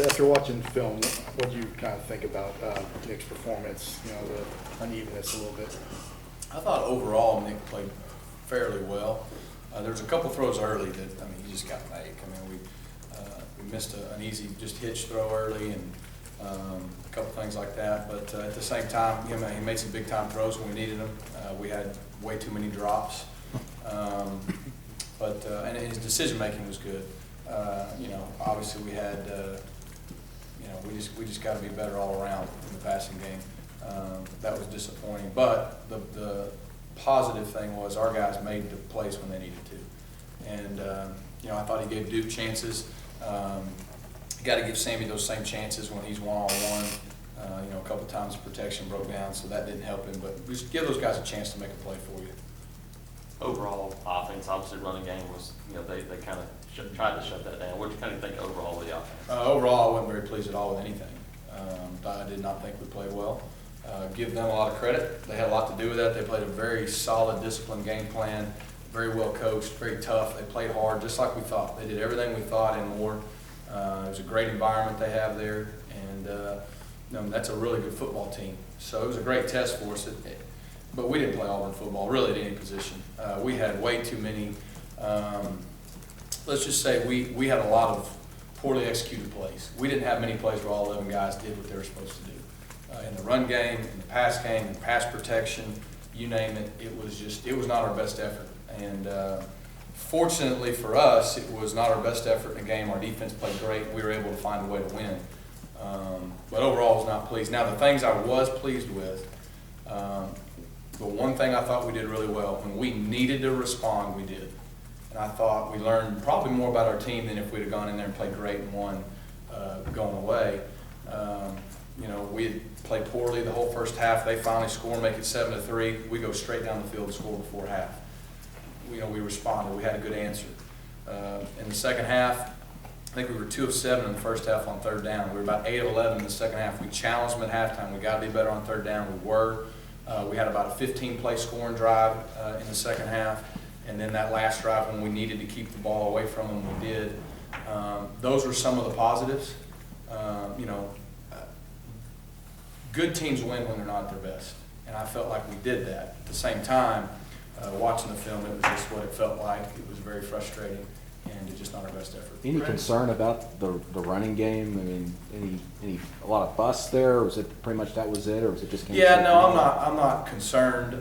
after watching film, what do you kind of think about Nick's performance? You know, the unevenness a little bit. I thought overall Nick played fairly well. There's a couple throws early that he just got to make. We missed an easy just hitch throw early and a couple things like that. But at the same time, he made some big time throws when we needed them. We had way too many drops, and his decision making was good. Obviously we had, we just got to be better all around in the passing game. That was disappointing, but the positive thing was our guys made the plays when they needed to, and I thought he gave Duke chances. Got to give Sammy those same chances when he's one-on-one. A couple times protection broke down, so that didn't help him. But just give those guys a chance to make a play for you. Overall offense, obviously running game was, they kind of tried to shut that down. What do you kind of think overall of the offense? Overall, I wasn't very pleased at all with anything. I did not think we played well. Give them a lot of credit. They had a lot to do with that. They played a very solid, disciplined game plan, very well coached, very tough. They played hard, just like we thought. They did everything we thought and more. It was a great environment they have there, and that's a really good football team. So it was a great test for us. But we didn't play Auburn football, really, at any position. We had way too many, let's just say we had a lot of poorly executed plays. We didn't have many plays where all 11 guys did what they were supposed to do. In the run game, in the pass game, in pass protection, you name it, it was not our best effort. And fortunately for us, it was not our best effort in the game. Our defense played great. We were able to find a way to win. But overall, I was not pleased. Now, the things I was pleased with, the one thing I thought we did really well, when we needed to respond, we did. And I thought we learned probably more about our team than if we'd have gone in there and played great and won going away. We had played poorly the whole first half. They finally score, make it 7-3. We go straight down the field and score before half. We responded. We had a good answer. In the second half, I think we were 2 of 7 in the first half on third down. We were about 8 of 11 in the second half. We challenged them at halftime. We got to be better on third down. We were. We had about a 15-play scoring drive in the second half. And then that last drive when we needed to keep the ball away from them, we did. Those were some of the positives. Good teams win when they're not at their best. And I felt like we did that. At the same time, watching the film, it was just what it felt like. It was very frustrating, and it's just not our best effort. Any concern about the running game? I mean, a lot of busts there, or was it pretty much that was it, or was it just? Yeah, no, I'm not concerned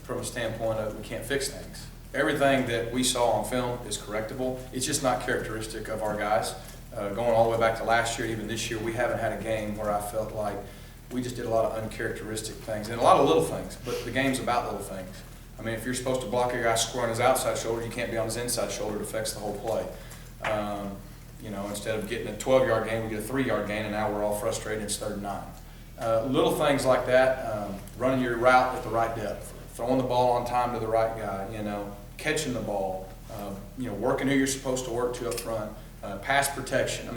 from a standpoint of we can't fix things. Everything that we saw on film is correctable. It's just not characteristic of our guys. Going all the way back to last year, even this year, we haven't had a game where I felt like we just did a lot of uncharacteristic things and a lot of little things, but the game's about little things. If you're supposed to block your guy score on his outside shoulder, you can't be on his inside shoulder. It affects the whole play. Instead of getting a 12-yard gain, we get a 3-yard gain, and now we're all frustrated. It's 3rd and 9. Little things like that, running your route at the right depth, throwing the ball on time to the right guy, catching the ball, working who you're supposed to work to up front, pass protection.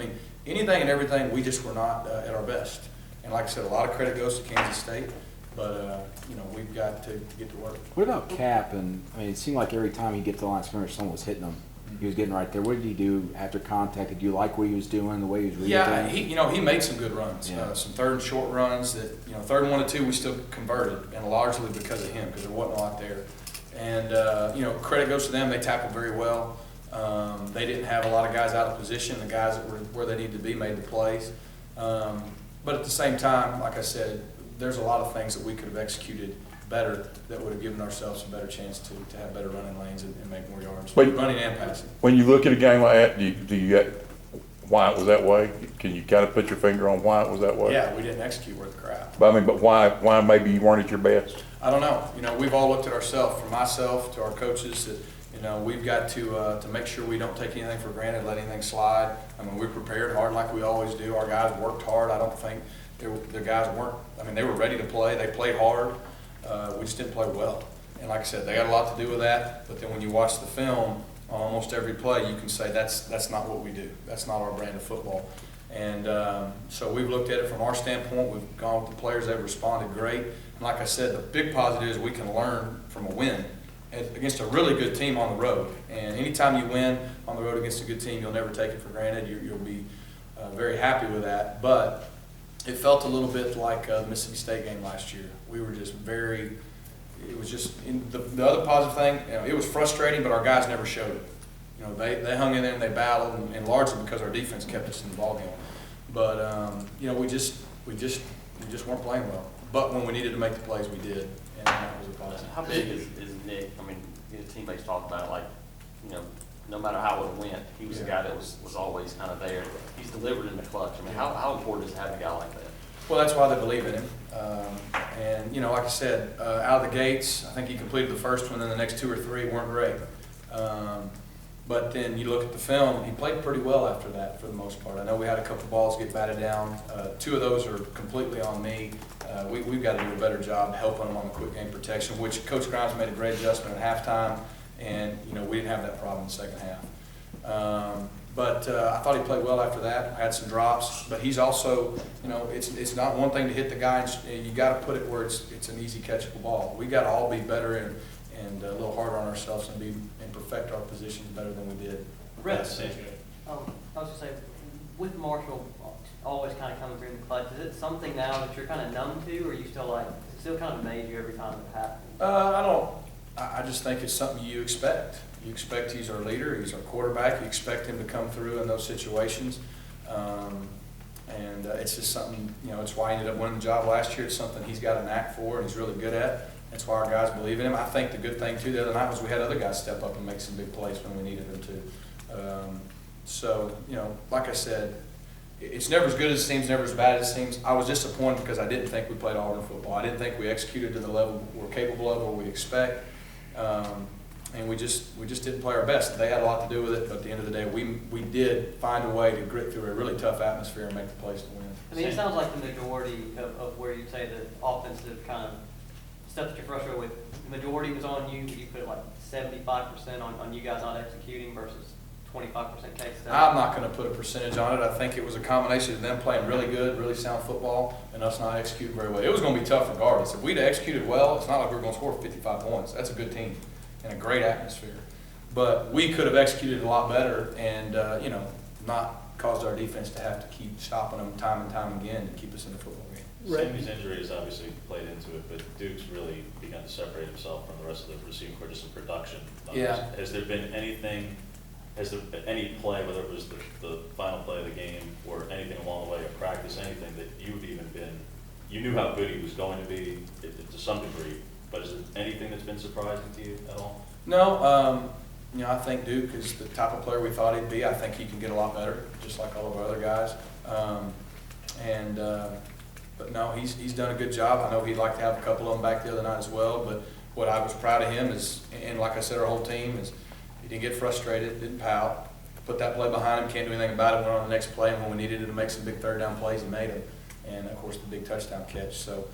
Anything and everything, we just were not at our best. And like I said, a lot of credit goes to Kansas State, but we've got to get to work. What about Cap? And it seemed like every time he get to the line of scrimmage, someone was hitting him. He was getting right there. What did he do after contact? Did you like what he was doing, the way he was reading? Yeah, he made some good runs. Yeah. Some 3rd and short runs that 3rd and 1 and 2 we still converted, and largely because of him, because there wasn't a lot there. And credit goes to them. They tackled very well. They didn't have a lot of guys out of position. The guys that were where they needed to be made the plays. But at the same time, like I said, there's a lot of things that we could have executed better that would have given ourselves a better chance to have better running lanes and make more yards, running and passing. When you look at a game like that, do you get why it was that way? Can you kind of put your finger on why it was that way? Yeah, we didn't execute worth crap. But why maybe you weren't at your best? I don't know. We've all looked at ourselves, from myself to our coaches, that we've got to make sure we don't take anything for granted, let anything slide. We prepared hard like we always do. Our guys worked hard. I don't think the guys weren't. They were ready to play. They played hard. We just didn't play well. And like I said, they got a lot to do with that. But then when you watch the film, on almost every play, you can say that's not what we do. That's not our brand of football. And so we've looked at it from our standpoint. We've gone with the players. They've responded great. And like I said, the big positive is we can learn from a win against a really good team on the road. And anytime you win on the road against a good team, you'll never take it for granted. You'll be very happy with that. But it felt a little bit like the Mississippi State game last year. We were just it was just, the other positive thing, it was frustrating, but our guys never showed it. They hung in there and they battled, and largely because our defense kept us in the ballgame. But, we just weren't playing well. But when we needed to make the plays, we did, and that was a positive. How big is Nick? I mean, his teammates talk about it, like, no matter how it went, he was the guy that was always kind of there. He's delivered in the clutch. I mean, how important is it to have a guy like that? Well, that's why they believe in him. And, like I said, out of the gates, I think he completed the first one, and the next 2 or 3 weren't great. But then you look at the film, he played pretty well after that for the most part. I know we had a couple balls get batted down. 2 of those are completely on me. We've got to do a better job helping them on the quick game protection, which Coach Grimes made a great adjustment at halftime, and we didn't have that problem in the second half. But I thought he played well after that. Had some drops, but he's also, it's not one thing to hit the guy, and you got to put it where it's an easy catchable ball. We got to all be better and a little harder on ourselves and perfect our positions better than we did. Rhett, I was going to say, with Marshall always kind of coming through in the clutch, is it something now that you're kind of numb to, or are you still is it still kind of amaze you every time it happens? I just think it's something you expect. You expect he's our leader, he's our quarterback, you expect him to come through in those situations. And it's just something, it's why he ended up winning the job last year. It's something he's got a knack for and he's really good at. That's why our guys believe in him. I think the good thing, too, the other night was we had other guys step up and make some big plays when we needed them to. So, like I said, it's never as good as it seems, never as bad as it seems. I was disappointed because I didn't think we played Auburn football. I didn't think we executed to the level we're capable of or we expect. And we just didn't play our best. They had a lot to do with it, but at the end of the day, we did find a way to grit through a really tough atmosphere and make the plays to win. I mean, it sounds like the majority of where you'd say the offensive kind of stuff that you're frustrated with, the majority was on you. You put it like 75% on you guys not executing versus 25% case study. I'm not going to put a percentage on it. I think it was a combination of them playing really good, really sound football, and us not executing very well. It was going to be tough regardless. If we'd executed well, it's not like we were going to score 55 points. That's a good team and a great atmosphere. But we could have executed a lot better and, not caused our defense to have to keep stopping them time and time again to keep us in the football game. Sammy's injury has obviously played into it, but Duke's really begun to separate himself from the rest of the receiving corps just in production. Yeah. Has there been any play, whether it was the final play of the game or anything along the way of practice, anything that you knew how good he was going to be to some degree, but is there anything that's been surprising to you at all? No, I think Duke is the type of player we thought he'd be. I think he can get a lot better, just like all of our other guys. But no, he's done a good job. I know he'd like to have a couple of them back the other night as well, but what I was proud of him is, and like I said, our whole team, is he didn't get frustrated, didn't pout, put that play behind him, can't do anything about it, went on the next play, and when we needed him to make some big third down plays, he made them. And of course, the big touchdown catch. So,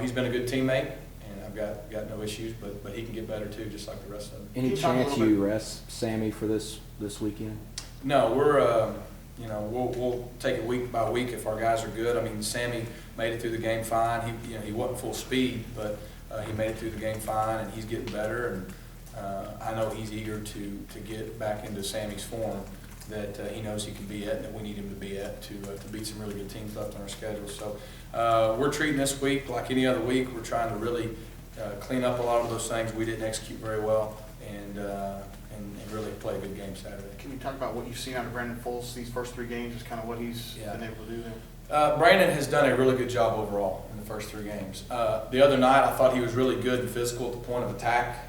he's been a good teammate, and I've got no issues, but he can get better too, just like the rest of them. Any chance you rest Sammy for this weekend? No, we're, we'll take it week by week if our guys are good. I mean, Sammy made it through the game fine. He wasn't full speed, but he made it through the game fine, and he's getting better. And I know he's eager to get back into Sammy's form that he knows he can be at and that we need him to be at to beat some really good teams left on our schedule. So we're treating this week like any other week. We're trying to really clean up a lot of those things we didn't execute very well and really play a good game Saturday. Can you talk about what you've seen out of Brandon Foles these first 3 games, just kind of what he's been able to do there? Brandon has done a really good job overall in the first 3 games. The other night, I thought he was really good and physical at the point of attack.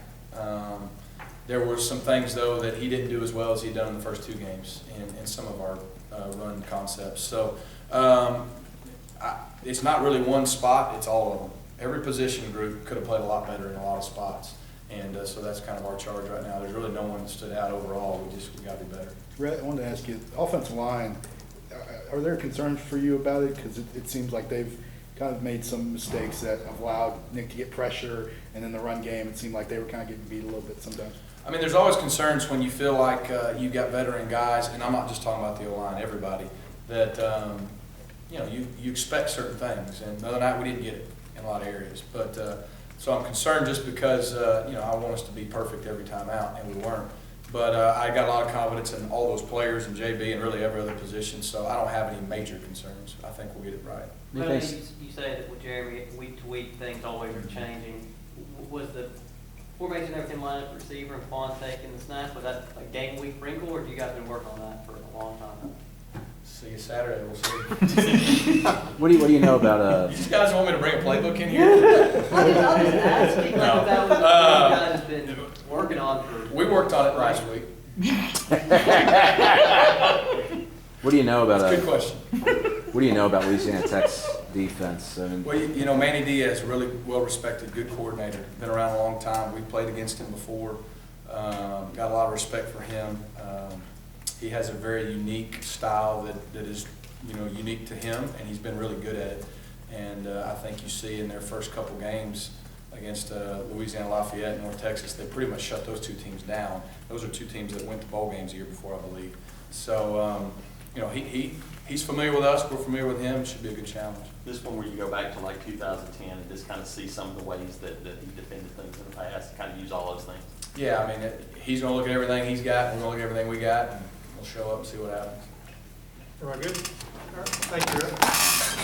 There were some things, though, that he didn't do as well as he'd done in the first 2 games in some of our run concepts. So it's not really one spot, it's all of them. Every position group could have played a lot better in a lot of spots. And so that's kind of our charge right now. There's really no one that stood out overall. We got to be better. Rhett, I wanted to ask you, offensive line, are there concerns for you about it? Because it seems like they've kind of made some mistakes that have allowed Nick to get pressure, and in the run game, it seemed like they were kind of getting beat a little bit sometimes. I mean, there's always concerns when you feel like you've got veteran guys, and I'm not just talking about the O-line, everybody, that, you expect certain things. And the other night, we didn't get it in a lot of areas. But so I'm concerned just because, I want us to be perfect every time out, and we weren't. But I got a lot of confidence in all those players and JB and really every other position, so I don't have any major concerns. I think we'll get it right. But I mean, you say that with Jeremy, week to week, things always are changing. Was the formation everything lined up, receiver and Quan taking the snaps, was that a game week wrinkle, or have you guys been working on that for a long time? See you Saturday, we'll see. What do you know about You guys want me to bring a playbook in here? I'm just asking, No. like, that was what you guys have been working on for. We worked on it last week. what do you know about That's a good question. what do you know about Louisiana Tech's defense? I mean, Well, you know, Manny Diaz, really well-respected, good coordinator, been around a long time. We've played against him before. Got a lot of respect for him. He has a very unique style that is, you know, unique to him, and he's been really good at it. And I think you see in their first couple games against Louisiana Lafayette and North Texas, they pretty much shut those two teams down. Those are two teams that went to bowl games the year before, I believe. So, you know, he's familiar with us, we're familiar with him, should be a good challenge. This one where you go back to like 2010 and just kind of see some of the ways that he defended things in the past, kind of use all those things. Yeah, I mean, he's going to look at everything he's got, and we're going to look at everything we got, and we'll show up and see what happens. Everybody good? All right. Thank you, Rhett.